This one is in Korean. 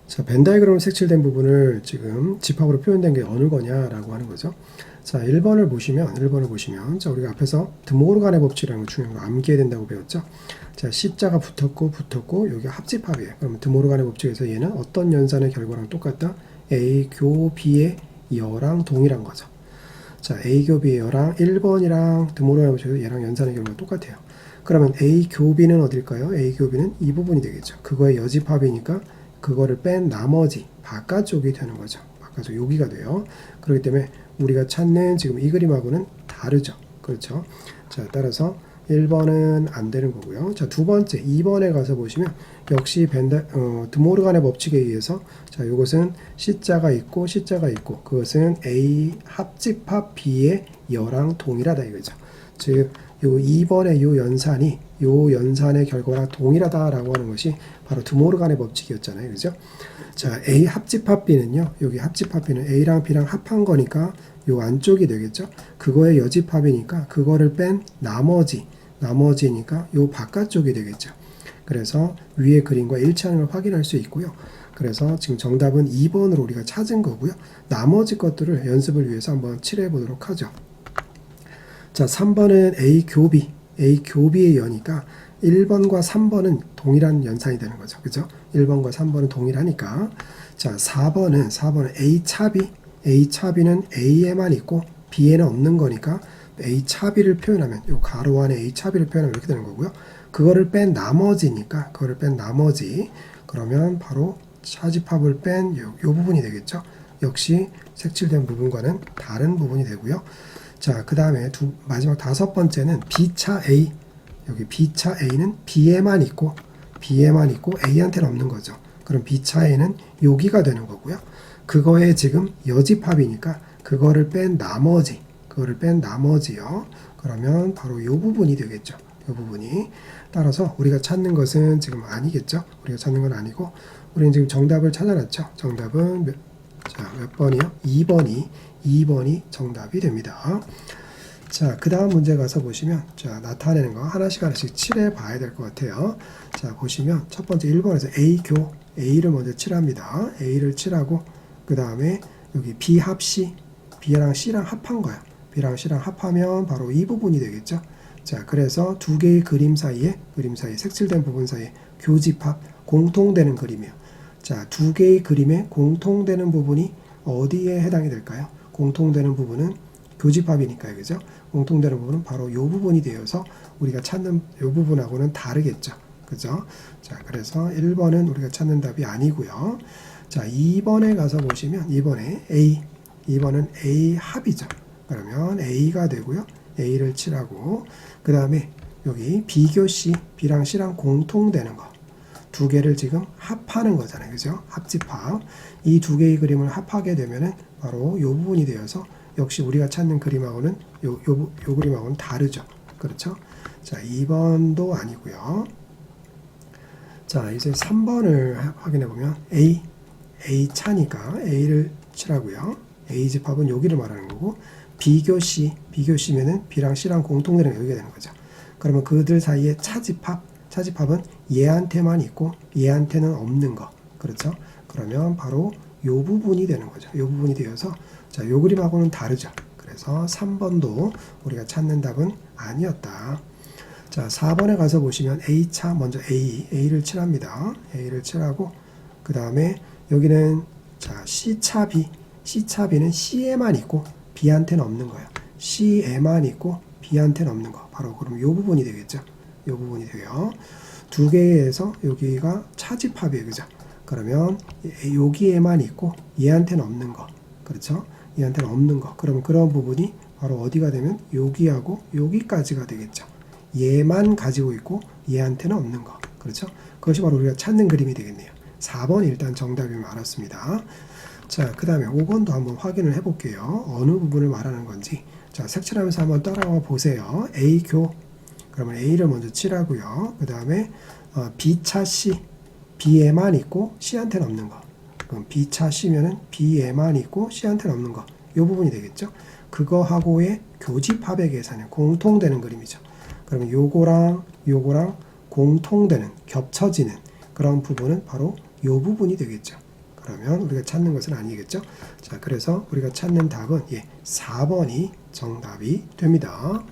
자, 벤 다이그램으로 색칠된 부분을 지금 집합으로 표현된 게 어느 거냐라고 하는 거죠. 자, 1번을 보시면, 자, 우리가 앞에서 드모르간의 법칙이라는 거 중요한 거 암기해야 된다고 배웠죠. 자, C자가 붙었고, 여기 합집합이에요. 그러면 드모르간의 법칙에서 얘는 어떤 연산의 결과랑 똑같다? A 교 B의 여랑 동일한 거죠. 자, A 교 B의 여랑 1번이랑 드모르간의 법칙에서 얘랑 연산의 결과가 똑같아요. 그러면 A 교 B는 어딜까요? A 교 B는 이 부분이 되겠죠. 그거의 여집합이니까 그거를 뺀 나머지 바깥쪽이 되는 거죠. 바깥쪽 여기가 돼요. 그렇기 때문에 우리가 찾는 지금 이 그림하고는 다르죠. 그렇죠. 자, 따라서 1번은 안 되는 거고요. 자, 두 번째 2번에 가서 보시면 역시 드모르간의 법칙에 의해서 자, 이것은 C자가 있고 그것은 A 합집합 B의 여랑 동일하다 이거죠. 즉, 요 2번의 요 연산의 결과랑 동일하다라고 하는 것이 바로 드모르간의 법칙이었잖아요. 그죠? 자, A 합집합 B는요. 여기 합집합 B는 A랑 B랑 합한 거니까 요 안쪽이 되겠죠? 그거의 여집합이니까 그거를 뺀 나머지니까 요 바깥쪽이 되겠죠. 그래서 위의 그림과 일치하는 걸 확인할 수 있고요. 그래서 지금 정답은 2번으로 우리가 찾은 거고요. 나머지 것들을 연습을 위해서 한번 칠해 보도록 하죠. 자, 3번은 A 교비의 여니까 1번과 3번은 동일한 연산이 되는 거죠. 그죠? 1번과 3번은 동일하니까. 자, 4번은 A 차비는 A에만 있고 B에는 없는 거니까 A 차비를 표현하면 요 가로 안에 A 차비를 표현하면 이렇게 되는 거고요. 그거를 뺀 나머지니까 그러면 바로 차집합을 뺀 요 부분이 되겠죠. 역시 색칠된 부분과는 다른 부분이 되고요. 자, 그 다음에 마지막 다섯 번째는 B차 A. 여기 B차 A는 B에만 있고 A한테는 없는 거죠. 그럼 B차 A는 여기가 되는 거고요. 그거에 지금 여집합이니까 그거를 뺀 나머지요. 그러면 바로 이 부분이 되겠죠. 이 부분이. 따라서 우리가 찾는 것은 지금 아니겠죠. 우리가 찾는 건 아니고 우리는 지금 정답을 찾아놨죠. 정답은 몇 번이요? 2번이 정답이 됩니다. 자, 그 다음 문제 가서 보시면, 자, 나타내는 거 하나씩 칠해 봐야 될 것 같아요. 자, 보시면 첫 번째 1번에서 A를 먼저 칠합니다. A를 칠하고, 그 다음에 여기 B 합 C, B랑 C랑 합한 거예요. B랑 C랑 합하면 바로 이 부분이 되겠죠. 자, 그래서 두 개의 그림 사이에 색칠된 부분 사이에 교집합, 공통되는 그림이에요. 자, 두 개의 그림에 공통되는 부분이 어디에 해당이 될까요? 공통되는 부분은 교집합이니까요. 그죠? 공통되는 부분은 바로 이 부분이 되어서 우리가 찾는 이 부분하고는 다르겠죠. 그죠? 자, 그래서 1번은 우리가 찾는 답이 아니고요. 자, 2번에 가서 보시면 2번은 A 합이죠. 그러면 A가 되고요. A를 칠하고 그 다음에 여기 B교 C, B랑 C랑 공통되는 거 두 개를 지금 합하는 거잖아요. 그죠? 합집합. 이 두 개의 그림을 합하게 되면은 바로 이 부분이 되어서 역시 우리가 찾는 그림하고는 요 그림하고는 다르죠. 그렇죠? 자, 2번도 아니고요. 자, 이제 3번을 확인해 보면 A 차니까 A를 칠하고요. A 집합은 여기를 말하는 거고 B교 C면은 B랑 C랑 공통되는 여기가 되는 거죠. 그러면 그들 사이에 차집합은 얘한테만 있고 얘한테는 없는 거. 그렇죠? 그러면 바로 요 부분이 되는 거죠. 요 부분이 되어서 자, 요 그림하고는 다르죠. 그래서 3번도 우리가 찾는 답은 아니었다. 자, 4번에 가서 보시면 A차 먼저 A를 칠합니다. A를 칠하고 그 다음에 여기는 자, C차 B는 C에만 있고 B한테는 없는 거예요. C에만 있고 B한테는 없는 거. 바로 그럼 요 부분이 되겠죠. 요 부분이 돼요. 두 개에서 여기가 차집합이에요. 그죠? 그러면 여기에만 있고 얘한테는 없는 거. 그렇죠? 얘한테는 없는 거. 그러면 그런 부분이 바로 어디가 되면 여기하고 여기까지가 되겠죠. 얘만 가지고 있고 얘한테는 없는 거. 그렇죠? 그것이 바로 우리가 찾는 그림이 되겠네요. 4번 일단 정답임을 알았습니다. 자, 그 다음에 5번도 한번 확인을 해볼게요. 어느 부분을 말하는 건지. 자, 색칠하면서 한번 따라와 보세요. 그러면 A를 먼저 칠하고요. 그 다음에 B차 C, B에만 있고 C한테는 없는 거. 그럼 B차 C면은 B에만 있고 C한테는 없는 거. 이 부분이 되겠죠. 그거하고의 교집합의 계산이 공통되는 그림이죠. 그러면 요거랑 공통되는, 겹쳐지는 그런 부분은 바로 이 부분이 되겠죠. 그러면 우리가 찾는 것은 아니겠죠. 자, 그래서 우리가 찾는 답은 4번이 정답이 됩니다.